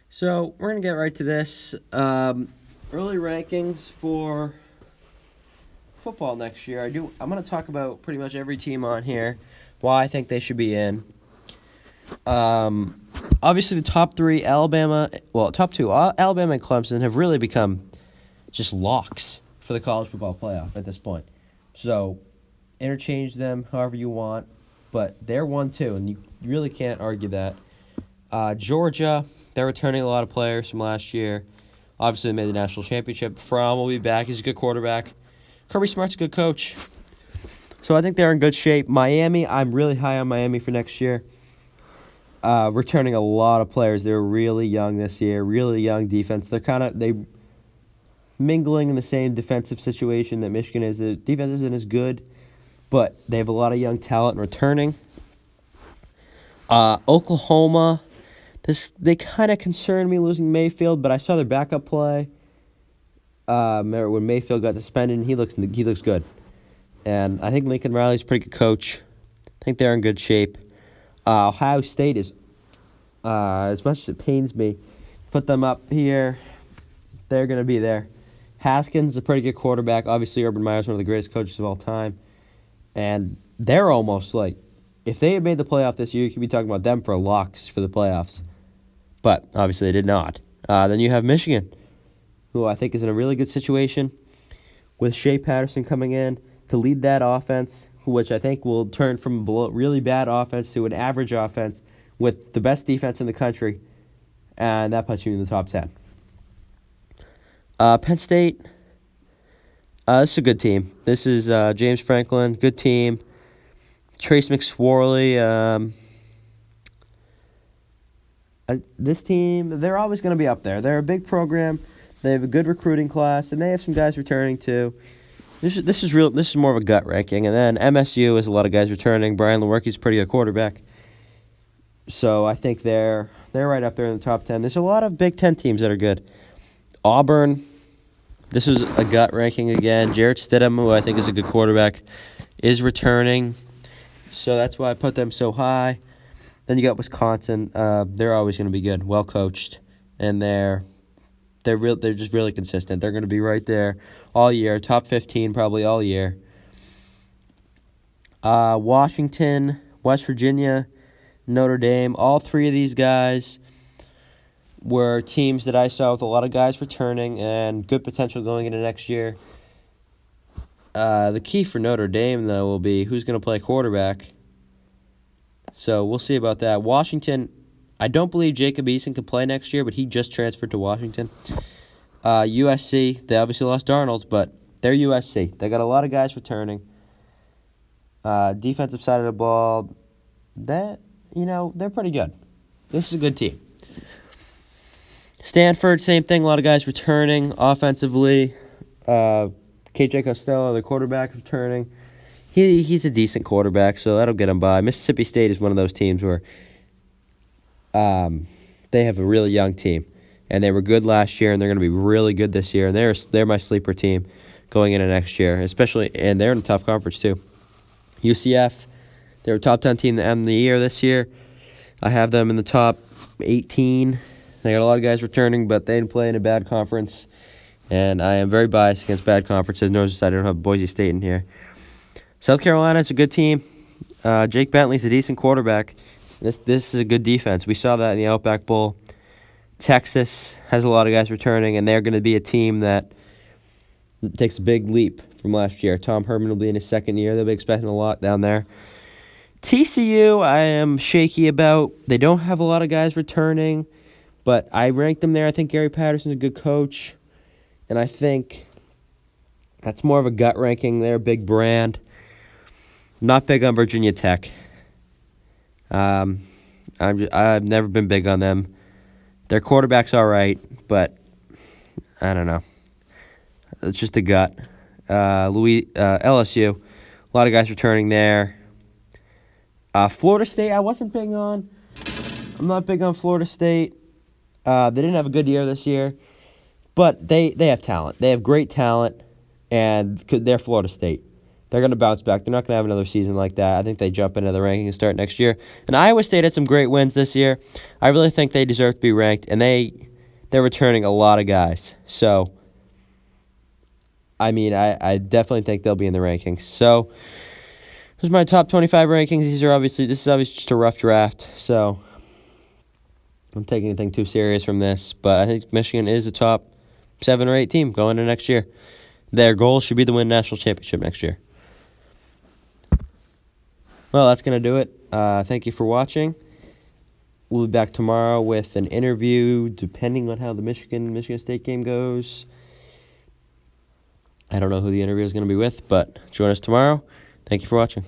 So we're gonna get right to this. Early rankings for football next year. I'm gonna talk about pretty much every team on here, why I think they should be in. Obviously the top three, top two, Alabama and Clemson have really become just locks for the college football playoff at this point. So interchange them however you want, but they're 1-2, and you really can't argue that. Georgia, they're returning a lot of players from last year. Obviously, they made the national championship. Fromm will be back. He's a good quarterback. Kirby Smart's a good coach. So I think they're in good shape. Miami, I'm really high on Miami for next year. Returning a lot of players. They're really young this year. Really young defense. They mingling in the same defensive situation that Michigan is. The defense isn't as good, but they have a lot of young talent returning. Oklahoma, they kind of concerned me losing Mayfield, but I saw their backup play. When Mayfield got suspended, he looks good, and I think Lincoln Riley's a pretty good coach. I think they're in good shape. Ohio State is, as much as it pains me, put them up here. They're going to be there. Haskins is a pretty good quarterback. Obviously, Urban Meyer's one of the greatest coaches of all time, and they're almost like, if they had made the playoff this year, you could be talking about them for locks for the playoffs. But obviously they did not. Then you have Michigan, who I think is in a really good situation with Shea Patterson coming in to lead that offense, which I think will turn from a really bad offense to an average offense with the best defense in the country, and that puts you in the top 10. Penn State, this is a good team. This is James Franklin, good team. Trace McSorley, this team, they're always going to be up there. They're a big program. They have a good recruiting class, and they have some guys returning too. This is more of a gut ranking. And then MSU has a lot of guys returning. Brian Lewerke's a pretty good quarterback. So I think they're right up there in the top 10. There's a lot of Big Ten teams that are good. Auburn, this was a gut ranking again. Jarrett Stidham, who I think is a good quarterback, is returning. So that's why I put them so high. Then you got Wisconsin. They're always going to be good, well coached, and they're just really consistent. They're going to be right there all year, top 15 probably all year. Washington, West Virginia, Notre Dame. All three of these guys were teams that I saw with a lot of guys returning and good potential going into next year. The key for Notre Dame, though, will be who's going to play quarterback. So we'll see about that. Washington, I don't believe Jacob Eason can play next year, but he just transferred to Washington. USC, they obviously lost Darnold, but they're USC. They got a lot of guys returning. Defensive side of the ball, they're pretty good. This is a good team. Stanford, same thing. A lot of guys returning offensively. KJ Costello, the quarterback, returning. He's a decent quarterback, so that'll get him by. Mississippi State is one of those teams where they have a really young team, and they were good last year, and they're going to be really good this year. And they're my sleeper team going into next year, and they're in a tough conference too. UCF, they're a top 10 team to end the year this year. I have them in the top 18. They got a lot of guys returning, but they didn't play in a bad conference. And I am very biased against bad conferences. Notice I don't have Boise State in here. South Carolina, it's a good team. Jake Bentley's a decent quarterback. This is a good defense. We saw that in the Outback Bowl. Texas has a lot of guys returning, and they're going to be a team that takes a big leap from last year. Tom Herman will be in his second year. They'll be expecting a lot down there. TCU, I am shaky about. They don't have a lot of guys returning, but I ranked them there. I think Gary Patterson's a good coach, and I think that's more of a gut ranking. They're a big brand. Not big on Virginia Tech. I've never been big on them. Their quarterback's all right, but I don't know. It's just a gut. LSU, a lot of guys returning there. Florida State, I wasn't big on. I'm not big on Florida State. They didn't have a good year this year, but they have talent. They have great talent, and they're Florida State. They're going to bounce back. They're not going to have another season like that. I think they jump into the ranking and start next year. And Iowa State had some great wins this year. I really think they deserve to be ranked, and they're returning a lot of guys. So, I mean, I definitely think they'll be in the rankings. So, here's my top 25 rankings. This is obviously just a rough draft, so I don't take anything too serious from this. But I think Michigan is a top 7 or 8 team going into next year. Their goal should be to win national championship next year. Well, that's going to do it. Thank you for watching. We'll be back tomorrow with an interview, depending on how the Michigan State game goes. I don't know who the interview is going to be with, but join us tomorrow. Thank you for watching.